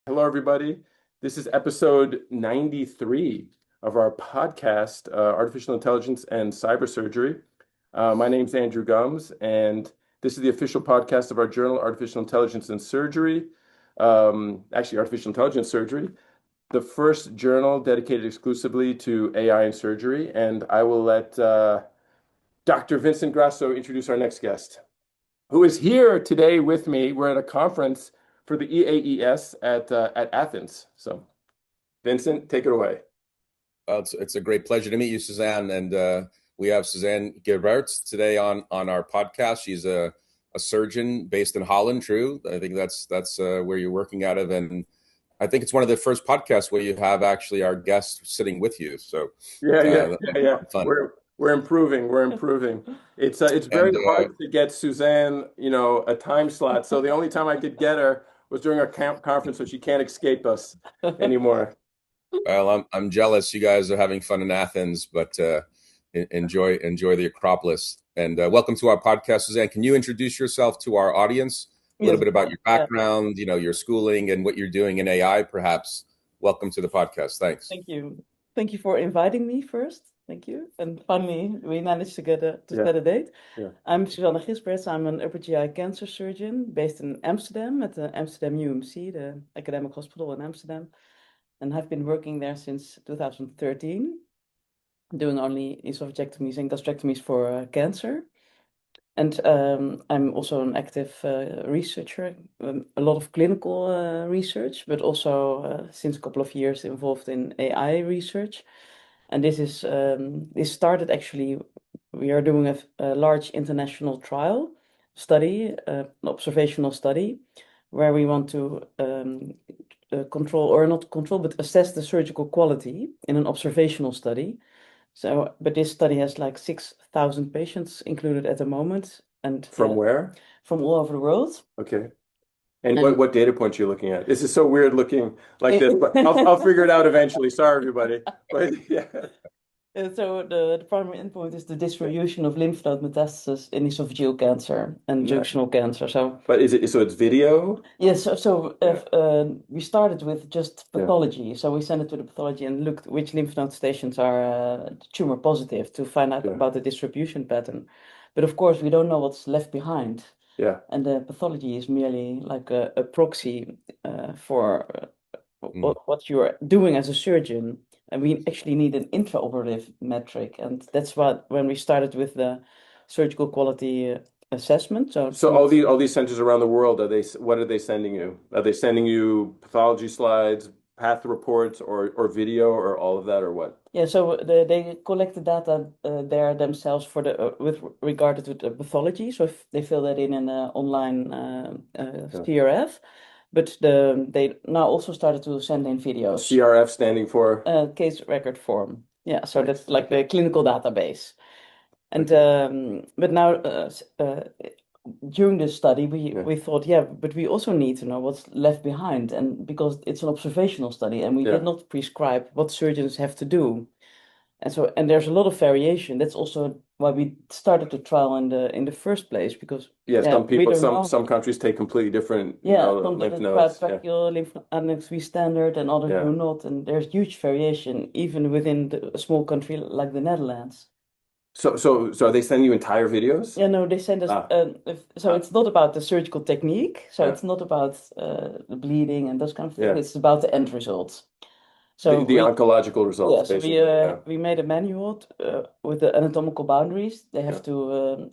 Hello, everybody. This is episode 93 of our podcast, Artificial Intelligence and Cybersurgery. My name's Andrew Gums, and this is the official podcast of our journal, Artificial Intelligence and Surgery. Artificial Intelligence Surgery, the first journal dedicated exclusively to AI and surgery. And I will let Dr. Vincent Grasso introduce our next guest, who is here today with me. We're at a conference for the EAES at Athens. So, Vincent, take it away. It's a great pleasure to meet you, Suzanne. And we have Suzanne Gisbertz today on our podcast. She's a surgeon based in Holland, true? I think that's where you're working out of. And I think it's one of the first podcasts where you have actually our guest sitting with you. So Yeah. fun. We're improving. We're improving. It's very hard to get Suzanne, a time slot. So the only time I could get her was during our conference, so she can't escape us anymore. Well, I'm jealous. You guys are having fun in Athens, but enjoy the Acropolis. And welcome to our podcast, Suzanne. Can you introduce yourself to our audience? A little bit about your background, your schooling, and what you're doing in AI, perhaps. Welcome to the podcast. Thanks. Thank you. Thank you for inviting me first. Thank you. And finally, we managed to set a date. Yeah. I'm Suzanne Gisbertz. I'm an upper GI cancer surgeon based in Amsterdam at the Amsterdam UMC, the academic hospital in Amsterdam. And I've been working there since 2013, doing only esophagectomies and gastrectomies for cancer. And I'm also an active researcher, a lot of clinical research, but also since a couple of years involved in AI research. And this started actually, we are doing a large international trial study, an observational study, where we want to control, or not control, but assess the surgical quality in an observational study. So, but this study has like 6,000 patients included at the moment. And from where? From all over the world. Okay. And what data points are you looking at? This is so weird looking like this, but I'll figure it out eventually. Sorry, everybody. But yeah. So the primary endpoint is the distribution of lymph node metastasis in esophageal cancer and junctional cancer. But it's video? Yes. We started with just pathology. Yeah. So we sent it to the pathology and looked which lymph node stations are tumor positive to find out about the distribution pattern. But of course, we don't know what's left behind. Yeah. And the pathology is merely like a proxy for what you're doing as a surgeon. And we actually need an intraoperative metric. And that's when we started with the surgical quality assessment. So all these centers around the world, what are they sending you? Are they sending you pathology slides, path reports, or video, or all of that, or what? Yeah, so they collect the data there themselves with regard to the pathology. So if they fill that in an online CRF, but they now also started to send in videos. CRF standing for? Case record form. Yeah, so that's like the clinical database. And but now during this study, we thought, but we also need to know what's left behind, and because it's an observational study, and we did not prescribe what surgeons have to do, and there's a lot of variation. That's also why we started the trial in the first place, because some countries take completely different lymph nodes. Lymph nodes we standard, and others do not, and there's huge variation even within a small country like the Netherlands. So are they sending you entire videos? Yeah, no, they send us. It's not about the surgical technique. So it's not about the bleeding and those kind of things. Yeah. It's about the end results. So the oncological results. Yes, we made a manual with the anatomical boundaries they have to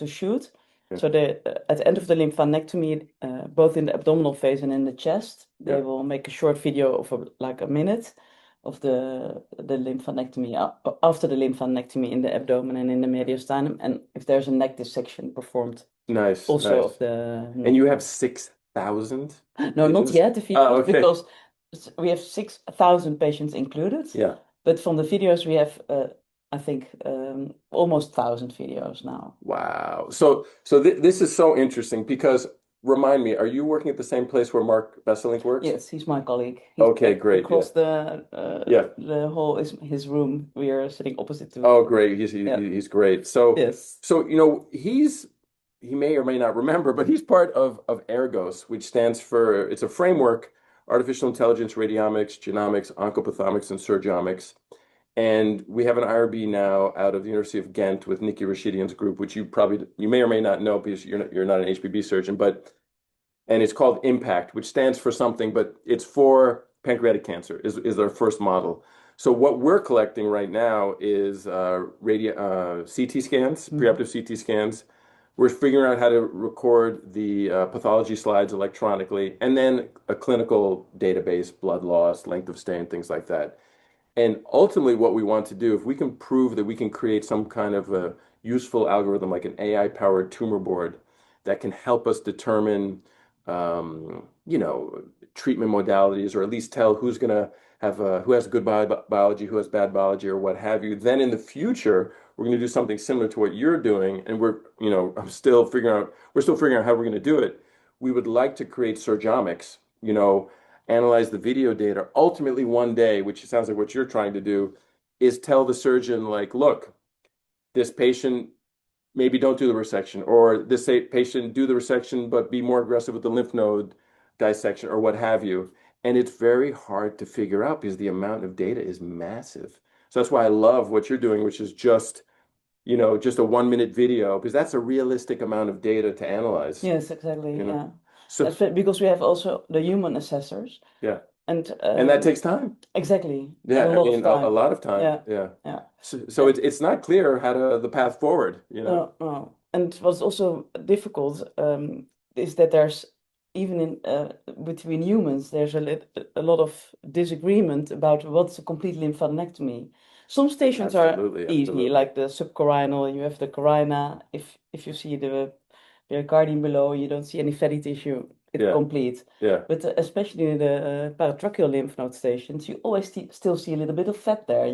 shoot. Yeah. So at the end of the lymphadenectomy, both in the abdominal phase and in the chest, they will make a short video of like a minute of the lymphadenectomy after the lymphadenectomy in the abdomen and in the mediastinum, and if there's a neck dissection performed. Nice. Of the. And you have 6,000? No, not yet. Because we have 6,000 patients included. Yeah. But from the videos we have, I think, almost 1,000 videos now. Wow. So this is so interesting because. Remind me, are you working at the same place where Mark Besselink works? Yes, he's my colleague. Okay, great. Across the hall is his room. We are sitting opposite to him. Oh, great. He's great. So yes. So he may or may not remember, but he's part of Ergos, which stands for, it's a framework artificial intelligence, radiomics, genomics, oncopathomics, and surgeomics. And we have an IRB now out of the University of Ghent with Nikki Rashidian's group, which you may or may not know because you're not an HPB surgeon, and it's called IMPACT, which stands for something, but it's for pancreatic cancer is our first model. So what we're collecting right now is CT scans, preoperative CT scans. We're figuring out how to record the pathology slides electronically, and then a clinical database, blood loss, length of stay, and things like that. And ultimately, what we want to do, if we can prove that we can create some kind of a useful algorithm, like an AI-powered tumor board, that can help us determine, treatment modalities, or at least tell who's going to have who has good biology, who has bad biology, or what have you. Then in the future, we're going to do something similar to what you're doing, and we're still figuring out how we're going to do it. We would like to create surgeomics, analyze the video data. Ultimately, one day, which sounds like what you're trying to do, is tell the surgeon, like, look, this patient, maybe don't do the resection, or this patient, do the resection, but be more aggressive with the lymph node dissection, or what have you. And it's very hard to figure out because the amount of data is massive. So that's why I love what you're doing, which is just a 1-minute video, because that's a realistic amount of data to analyze. Yes, exactly. Yeah. So because we have also the human assessors. Yeah. And that takes time. Exactly. Yeah, a lot of time. Yeah. So it's not clear how the path forward, No. And what's also difficult is that there's even in between humans, there's a lot of disagreement about what's a complete lymphadenectomy. Some stations Absolutely, are easy, absolutely. like the subcarinal. You have the carina. If you see the pericardium below, you don't see any fatty tissue. It's complete. Yeah. But especially in the paratracheal lymph node stations, you always still see a little bit of fat there.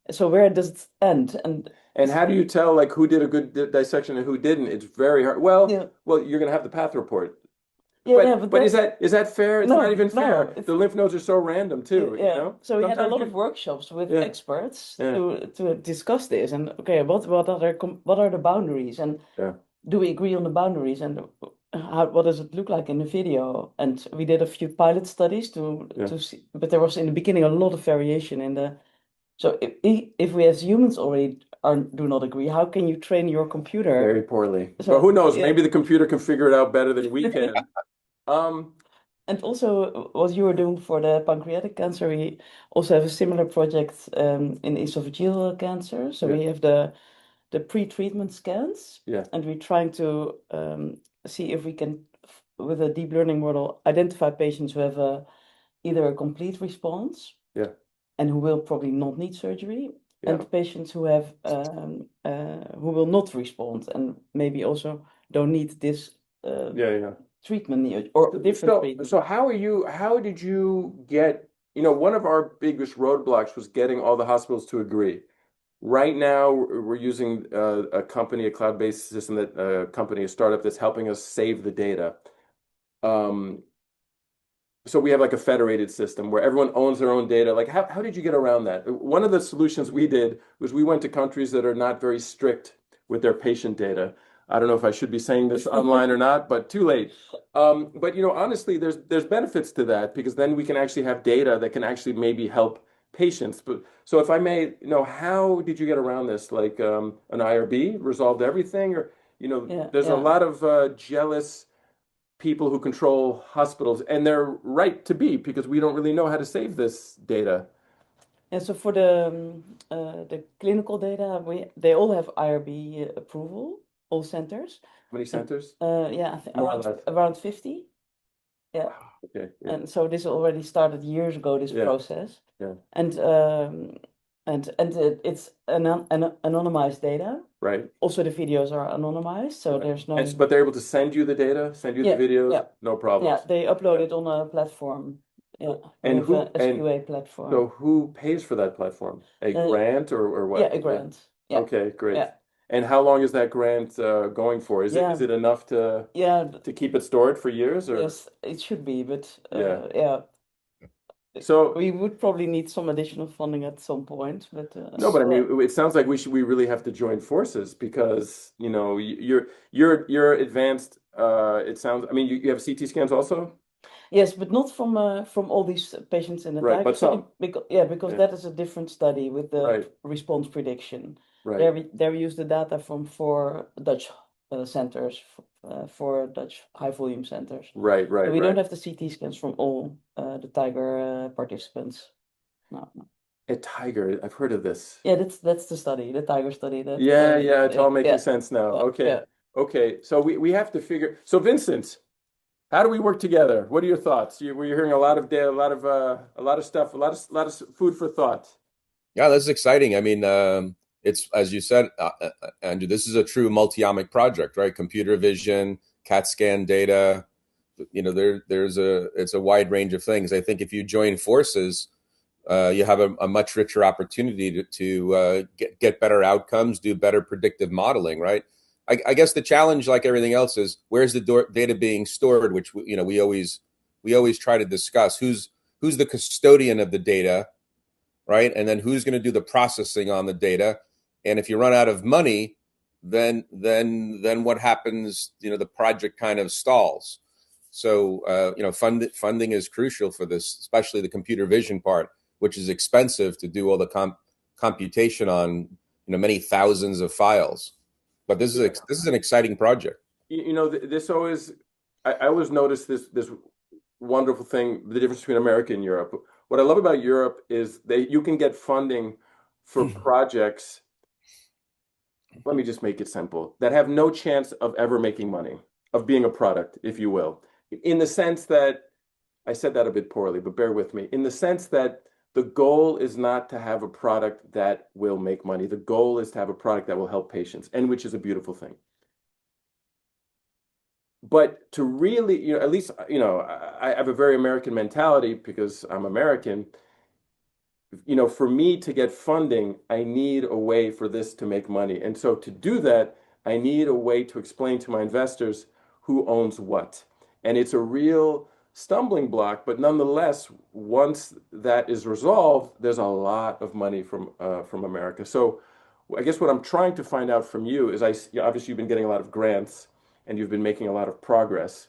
So where does it end? And how do you tell, like, who did a good dissection and who didn't? It's very hard. Well, you're going to have the path report. But is that fair? It's not even fair. The lymph nodes are so random too. So we had a lot of workshops with experts to discuss this, and okay, what are the boundaries, and do we agree on the boundaries, and what does it look like in the video? And we did a few pilot studies to see, but there was in the beginning a lot of variation in the. So if we as humans already do not agree, how can you train your computer? Very poorly. So who knows? Maybe the computer can figure it out better than we can. And also what you were doing for the pancreatic cancer, we also have a similar project in esophageal cancer. So we have the pre-treatment scans, and we're trying to see if we can, with a deep learning model, identify patients who have either a complete response, and who will probably not need surgery, and patients who have who will not respond and maybe also don't need this treatment or different treatment. So how did you get, one of our biggest roadblocks was getting all the hospitals to agree. Right now, we're using a company, a cloud-based system, a startup that's helping us save the data. So we have like a federated system where everyone owns their own data. Like, how did you get around that? One of the solutions we did was we went to countries that are not very strict with their patient data. I don't know if I should be saying this online or not, but too late. But honestly, there's benefits to that, because then we can actually have data that can actually maybe help patients. But so if I may, how did you get around this? Like an IRB resolved everything, or there's a lot of jealous people who control hospitals, and they're right to be, because we don't really know how to save this data. And so for the clinical data, they all have IRB approval. All centers. How many centers? I think around 50. Yeah. Wow. Okay. Yeah. And so this already started years ago, this process. Yeah. And it's anonymized data. Right. Also, the videos are anonymized, so there's no. But they're able to send you the data, send you the videos. Yeah. No problem. Yeah, they upload it on a platform. Yeah. And who? A SQA platform. So who pays for that platform? A grant or what? Yeah, a grant. Yeah. Okay, great. Yeah. And how long is that grant going for? Is it enough to keep it stored for years? Or? Yes, it should be, but So we would probably need some additional funding at some point. But no, but I mean, it sounds like we really have to join forces, because you're advanced. It sounds. I mean, you have CT scans also. Yes, but not from all these patients in the Right, Tiger but study, some. because Yeah, that is a different study with the right, response prediction. right, There we use the data from four Dutch centers, four Dutch high volume centers. right, So right, we don't right. have the CT scans from all the Tiger participants. No, no. A tiger, I've heard of this. Yeah, that's the study, the Tiger study. That Yeah, yeah, it's yeah, all making yeah, sense now. Okay. yeah. Okay. So we have to figure. So Vincent, how do we work together? What are your thoughts? We're hearing a lot of data, a lot of stuff, a lot of food for thought. Yeah, that's exciting. I mean, it's as you said, Andrew. This is a true multi-omic project, right? Computer vision, CAT scan data. There's it's a wide range of things. I think if you join forces, you have a much richer opportunity to get better outcomes, do better predictive modeling, right? I guess the challenge, like everything else, is where's the data being stored, which we always try to discuss who's the custodian of the data, right? And then who's going to do the processing on the data? And if you run out of money, then what happens? The project kind of stalls. So funding is crucial for this, especially the computer vision part, which is expensive to do all the computation on many thousands of files. But this is an exciting project. This always, I always notice this wonderful thing, the difference between America and Europe. What I love about Europe is you can get funding for projects, let me just make it simple, that have no chance of ever making money, of being a product, if you will. In the sense that, I said that a bit poorly, but bear with me. In the sense that the goal is not to have a product that will make money. The goal is to have a product that will help patients, and which is a beautiful thing. But to really, at least, I have a very American mentality because I'm American. For me to get funding, I need a way for this to make money. And so to do that, I need a way to explain to my investors who owns what. And it's a real stumbling block, but nonetheless, once that is resolved, there's a lot of money from America. So I guess what I'm trying to find out from you is obviously you've been getting a lot of grants and you've been making a lot of progress.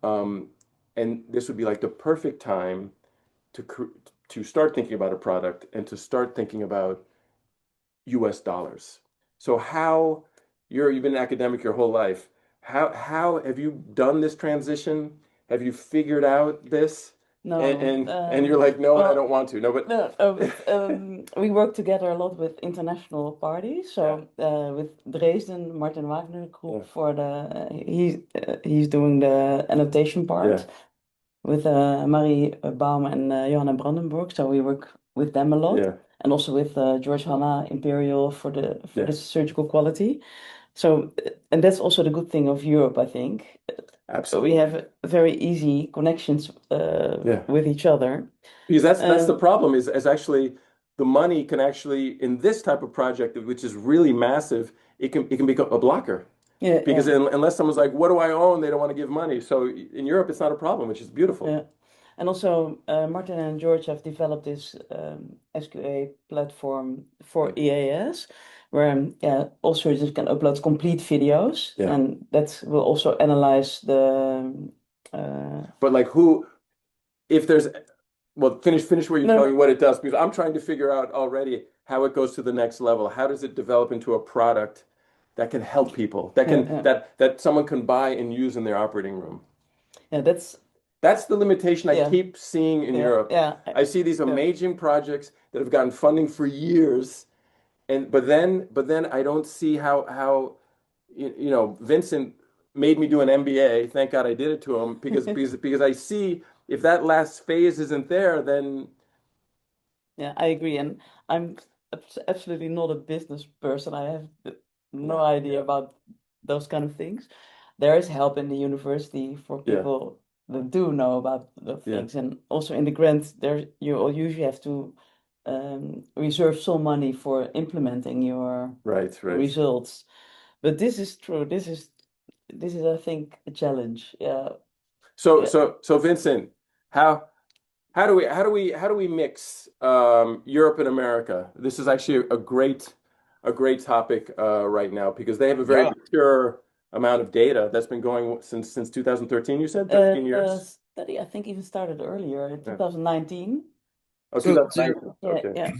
Um, and this would be like the perfect time to to start thinking about a product and to start thinking about US dollars. So you've been an academic your whole life. How have you done this transition? Have you figured out this? And No, and you're like, no, I don't well, want to. No, but no, we work together a lot with international parties. yeah, So with Dresden, Martin Wagner yeah, Group he's doing the annotation yeah, part with Marie Baum and Johanna Brandenburg. So we work with them a lot, yeah, and also with George Hanna Imperial for yeah, the surgical quality. So and that's also the good thing of Europe, I think. We absolutely. have very easy connections Yeah. with each other. Because that's the Um, problem is actually the money can actually in this type of project, which is really massive, it can become a blocker. yeah, Because yeah, unless someone's like, what do I own? They don't want to give money. So in Europe, it's not a problem, which is beautiful. yeah. And also, Martin and George have developed this SQA platform for Yeah. EAS, where yeah, all surgeons can upload complete videos, Yeah. and that will also analyze the. But like if there's, well, finish where you're No, telling no, me what it does, because I'm trying to figure out already how it goes to the next level. How does it develop into a product that can help people, yeah, yeah, that someone can buy and use in their operating room? yeah. That's That's the limitation I yeah, keep seeing in yeah, Europe. yeah, I see these yeah. amazing projects that have gotten funding for years, and but then I don't see how Vincent made me do an MBA. Thank God I did it to him because I see if that last phase isn't there, then Yeah, I agree. And I'm absolutely not a business person. I have no yeah, idea yeah, about those kind of things. There is help in the university for yeah, people that do know about the yeah, things. And also in the grant, you usually have to reserve some money for implementing your right, right. results. But this is true. This is, I think, a challenge. Yeah, So yeah. so so Vincent, how how do we mix Europe and America? This is actually a great topic right now because they have a very Yeah, mature amount of data that's been going since 2013. You said Uh, 13 uh, years. study, I think, even started earlier in Yeah. 2019. Oh, So 2019. Yeah, Okay. yeah.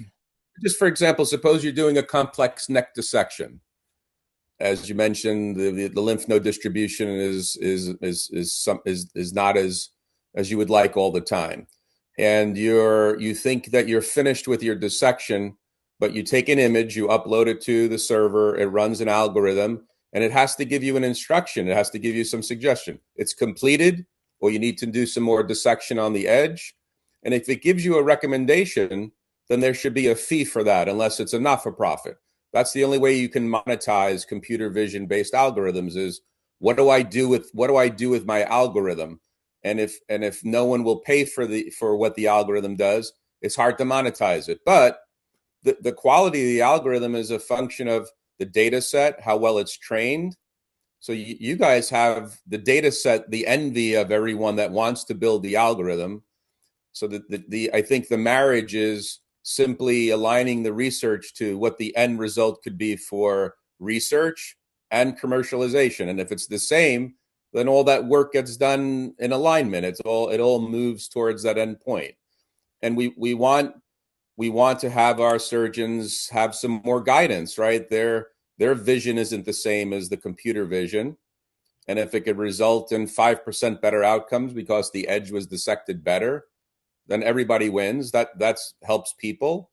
just for example, suppose you're doing a complex neck dissection. As you mentioned, the lymph node distribution is not as you would like all the time, and you think that you're finished with your dissection, but you take an image, you upload it to the server, it runs an algorithm, and it has to give you an instruction. It has to give you some suggestion. It's completed, or you need to do some more dissection on the edge, and if it gives you a recommendation, then there should be a fee for that, unless it's a not-for-profit. That's the only way you can monetize computer vision based algorithms is what do I do with my algorithm? And if no one will pay for what the algorithm does, it's hard to monetize it. But the quality of the algorithm is a function of the data set, how well it's trained. So you guys have the data set, the envy of everyone that wants to build the algorithm. So I think the marriage is simply aligning the research to what the end result could be for research and commercialization. And if it's the same, then all that work gets done in alignment. It all moves towards that end point. And we want to have our surgeons have some more guidance, right? Their vision isn't the same as the computer vision. And if it could result in 5% better outcomes because the edge was dissected better, then everybody wins. That helps people,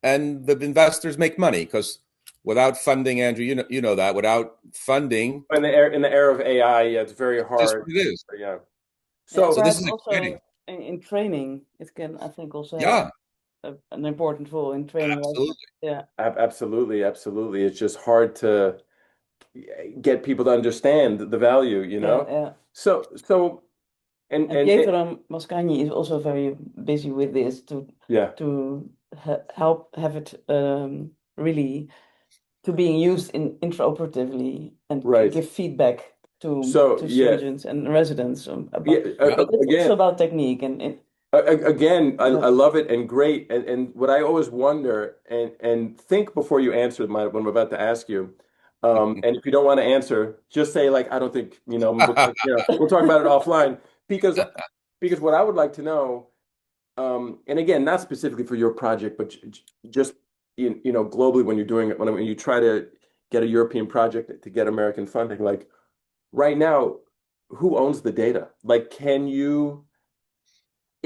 and the investors make money because without funding, Andrew, you know that without funding, In the era of AI, yeah, it's very just hard. what it is. Yeah. Yeah, So this perhaps is exciting. also in training, it can, I think, also Yeah, have an important role in training. absolutely. Yeah, absolutely, absolutely. It's just hard to get people to understand the value, you yeah, know? yeah. So And Pietro Mascagni is also very busy with this yeah. to help have it really to being used intraoperatively and Right. give feedback to So yeah, surgeons and residents yeah. about. But it's Again, also about technique and again, yeah. I love it and great. And what I always wonder and think before you answer what I'm about to ask you. And if you don't want to answer, just say like I don't think we'll talk about it offline because what I would like to know, and again, not specifically for your project, but just globally when you're doing it, when you try to get a European project to get American funding, like right now, who owns the data? Like,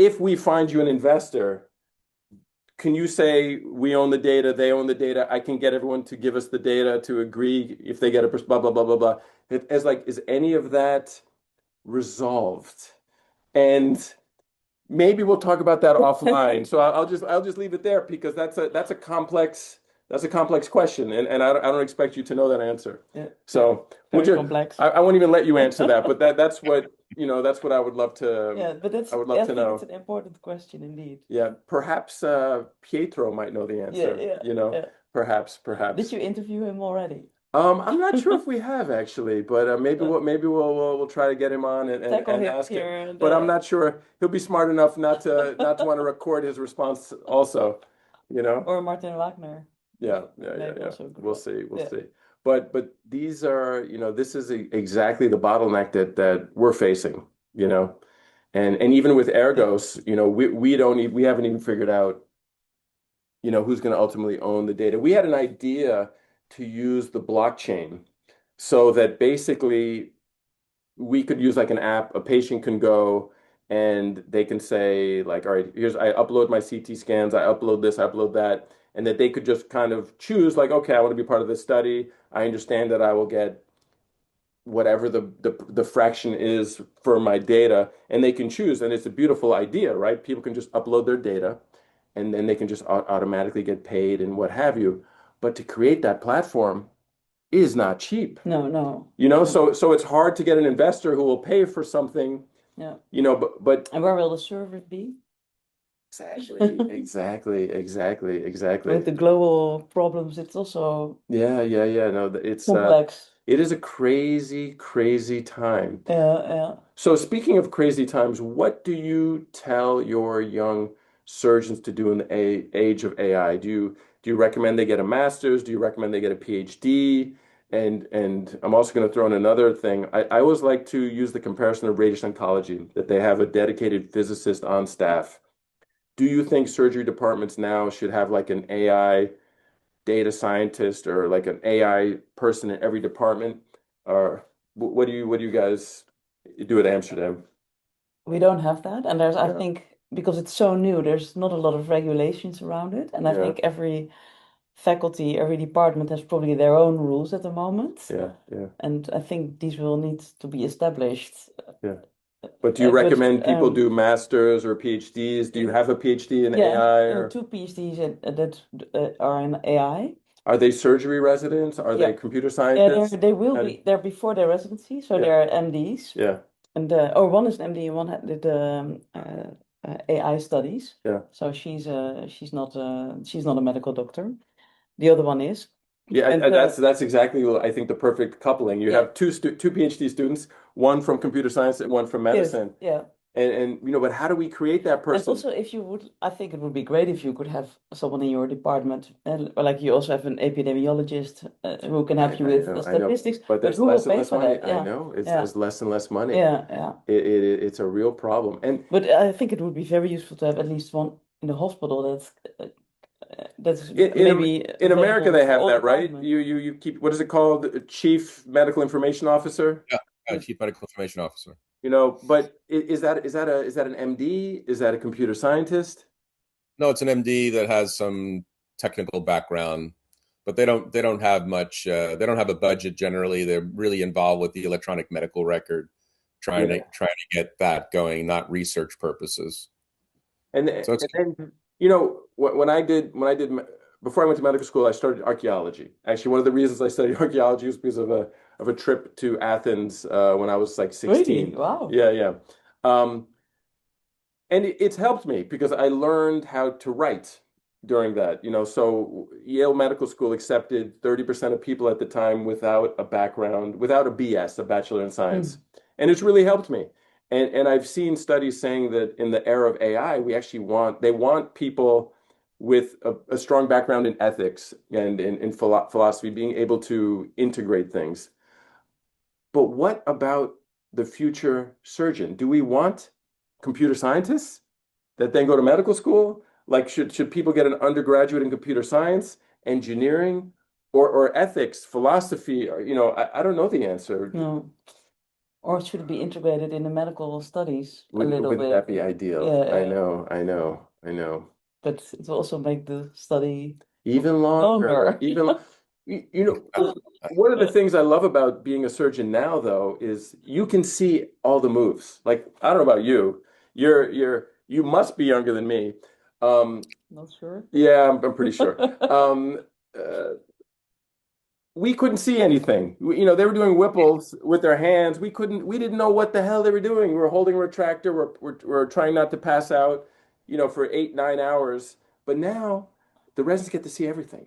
if we find you an investor, can you say we own the data, they own the data? I can get everyone to give us the data to agree if they get a blah blah blah blah blah. Is any of that resolved? And maybe we'll talk about that offline. So I'll just leave it there because that's a complex question, and I don't expect you to know that answer. Yeah. So Very complex. I won't even let you answer that, but that's what I would love to. Yeah, but I would love to think know. it's an important question indeed. Yeah, perhaps Pietro might know the answer. Yeah. Perhaps. Did you interview him already? I'm not sure if we have actually, but maybe we'll try to get him on and Tackle him ask him. here and But I'm not sure he'll be smart enough not to want to record his response also, or Martin Wagner. Yeah. Maybe also a good We'll one. see. Yeah. See. But these are, this is exactly the bottleneck that we're facing, and even with Ergos, we haven't even figured out, who's going to ultimately own the data. We had an idea to use the blockchain so that basically we could use like an app, a patient can go and they can say like, all right, I upload my CT scans, I upload this, I upload that, and that they could just kind of choose like, okay, I want to be part of this study. I understand that I will get whatever the fraction is for my data, and they can choose. And it's a beautiful idea, right? People can just upload their data and then they can just automatically get paid and what have you. But to create that platform is not cheap. No. So it's hard to get an investor who will pay for something. Yeah. But And where will the server be? Exactly. With the global problems, it's also Yeah. No, it's complex. It is a crazy time. Yeah. So speaking of crazy times, what do you tell your young surgeons to do in the age of AI? Do you recommend they get a master's? Do you recommend they get a PhD? And I'm also going to throw in another thing. I always like to use the comparison of radiation oncology, that they have a dedicated physicist on staff. Do you think surgery departments now should have like an AI data scientist or like an AI person in every department? Or what do you guys do at Amsterdam? We don't have that, and I Yeah, think because it's so new, there's not a lot of regulations around it, and I yeah, think every faculty, every department has probably their own rules at the moment, yeah, yeah, and I think these will need to be established. yeah. But do you But recommend people do masters or PhDs? Do you have a PhD in yeah, AI or two PhDs that are in AI. are they surgery residents? Are they Yeah, computer yeah, scientists? they will How do- be there before their residency, so Yeah, they're MDs, yeah, and one is an MD and one did AI studies. yeah. So she's not a medical doctor. The other one is, Yeah, and that's exactly I think the perfect coupling. You yeah, have two PhD students, one from computer science and one from yes, medicine. yeah. And but how do we create that And person? also, if you would, I think it would be great if you could have someone in your department, and like you also have an epidemiologist who can help you with the I know, statistics. but But there's who will less and pay less for money. that? I Yeah, know it's yeah, there's less and less money. yeah, yeah. It's a real problem. And But I think it would be very useful to have at least one in the hospital that's maybe in America available they for have all that, right? departments. You keep what is it called? Chief Medical Information Officer. Yeah, Chief Medical Information Officer. But is that an MD? Is that a computer scientist? No, it's an MD that has some technical background, but they don't have much. They don't have a budget generally. They're really involved with the electronic medical record, Yeah. trying to get that going, not research purposes. And So it's then when I did before I went to medical school, I started archaeology. Actually, one of the reasons I studied archaeology was because of a trip to Athens when I was like Really? 16. Wow. Yeah, yeah. Um, and it's helped me because I learned how to write during that. So Yale Medical School accepted 30% of people at the time without a background, without a BS, a Bachelor in Science. Mm. And it's really helped me. And I've seen studies saying that in the era of AI, they want people with a strong background in ethics and in philosophy, being able to integrate things. But what about the future surgeon? Do we want computer scientists that then go to medical school? Like, should people get an undergraduate in computer science, engineering, or ethics, philosophy? Or, I don't know the answer. No. Or should it be integrated in the medical studies a little Wouldn't bit? that be ideal? Yeah, I yeah. know, I know, I know. But it will also make the study Even longer, longer. one of the things I love about being a surgeon now, though, is you can see all the moves. Like, I don't know about you, you must be younger than me. Um, Not sure. yeah, I'm pretty sure. Uh, we couldn't see anything. They were doing Whipples with their hands. We didn't know what the hell they were doing. We were holding a retractor. We're trying not to pass out, for 8, 9 hours. But now the residents get to see everything.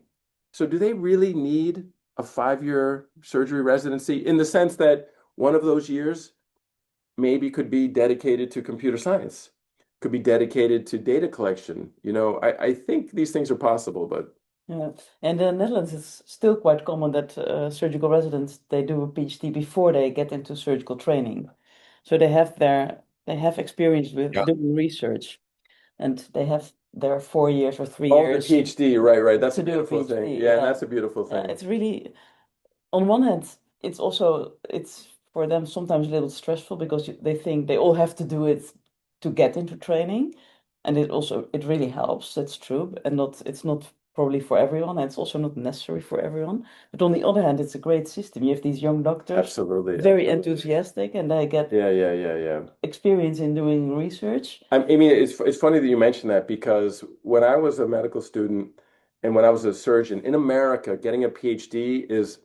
So do they really need a 5-year surgery residency in the sense that one of those years maybe could be dedicated to computer science, could be dedicated to data collection? I think these things are possible, but Yeah. In the Netherlands, it's still quite common that surgical residents they do a PhD before they get into surgical training. So they have experience with yeah, doing research, and they have their 4 years or three oh, the years PhD, right. That's a to do a beautiful thing. PhD. Yeah, and Yeah. that's a beautiful thing. It's really, on one hand, it's for them sometimes a little stressful because they think they all have to do it to get into training, and it really helps. That's true, and not it's not probably for everyone, and it's also not necessary for everyone. But on the other hand, it's a great system. You have these young doctors, Absolutely, very absolutely. enthusiastic, and they get Yeah, yeah, yeah, yeah. experience in doing research. I mean, it's funny that you mentioned that because when I was a medical student and when I was a surgeon in America, getting a PhD is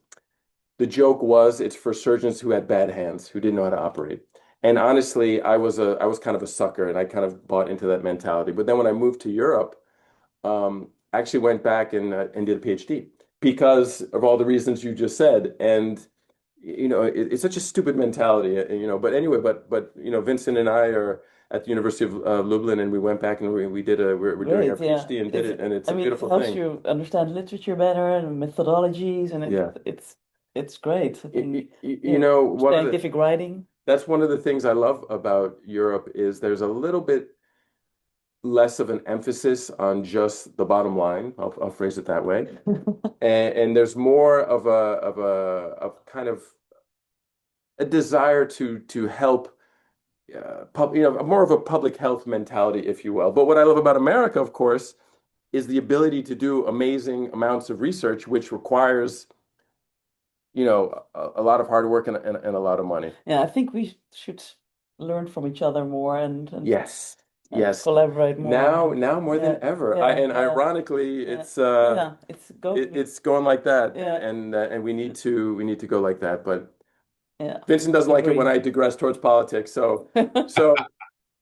the joke was it's for surgeons who had bad hands, who didn't know how to operate. And honestly, I was kind of a sucker and I kind of bought into that mentality. But then when I moved to Europe, I actually went back and did a PhD because of all the reasons you just said. And it's such a stupid mentality, But anyway, but Vincent and I are at the University of Lublin, and we went back and we're doing our Great, yeah. PhD and did it, and it's I a mean, it beautiful helps thing. you understand literature better and methodologies, and Yeah. it's it's great. I think, You know, scientific writing. that's one of the things I love about Europe is there's a little bit less of an emphasis on just the bottom line. I'll phrase it that way. And there's more of a kind of a desire to help more of a public health mentality, if you will. But what I love about America, of course, is the ability to do amazing amounts of research, which requires, a lot of hard work and a lot of money. Yeah, I think we should learn from each other more and Yes. Yes. collaborate more. Now more than ever. Ironically, it's it's going like that. Yeah. And we need to go like that. But Yeah, Vincent doesn't like it when I digress towards politics. So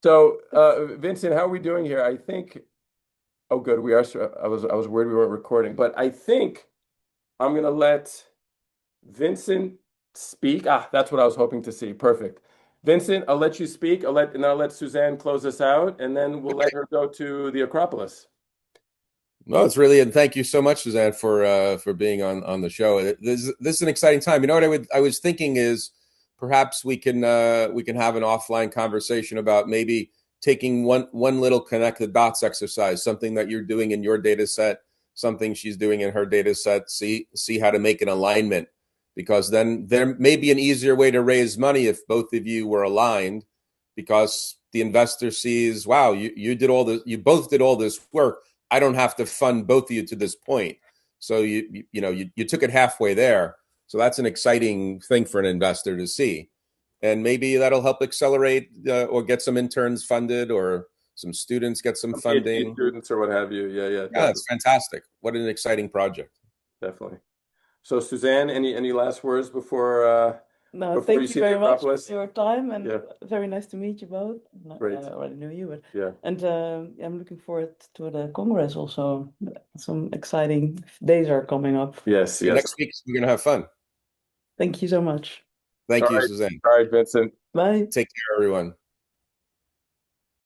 Vincent, how are we doing here? I think, oh, good. We are. I was worried we weren't recording, but I think I'm gonna let Vincent speak. That's what I was hoping to see. Perfect. Vincent, I'll let you speak. I'll let Suzanne close us out, and then we'll let her go to the Acropolis. No, it's really, and thank you so much, Suzanne, for being on the show. This is an exciting time. You know what I was thinking is perhaps we can have an offline conversation about maybe taking one little connect the dots exercise, something that you're doing in your data set, something she's doing in her data set. See how to make an alignment, because then there may be an easier way to raise money if both of you were aligned, because the investor sees, wow, you both did all this work. I don't have to fund both of you to this point. So you took it halfway there. So that's an exciting thing for an investor to see. And maybe that'll help accelerate or get some interns funded or some students get some funding. Students or what have you. Yeah. Yeah, it's fantastic. What an exciting project. Definitely. So Suzanne, any last words before No, thank you very much for your time, and very nice to meet you both. Great. I already knew you, but yeah. And I'm looking forward to the Congress also. Some exciting days are coming up. Yes. Next week we're gonna have fun. Thank you so much. Thank you, Suzanne. All right, Vincent. Bye. Take care, everyone.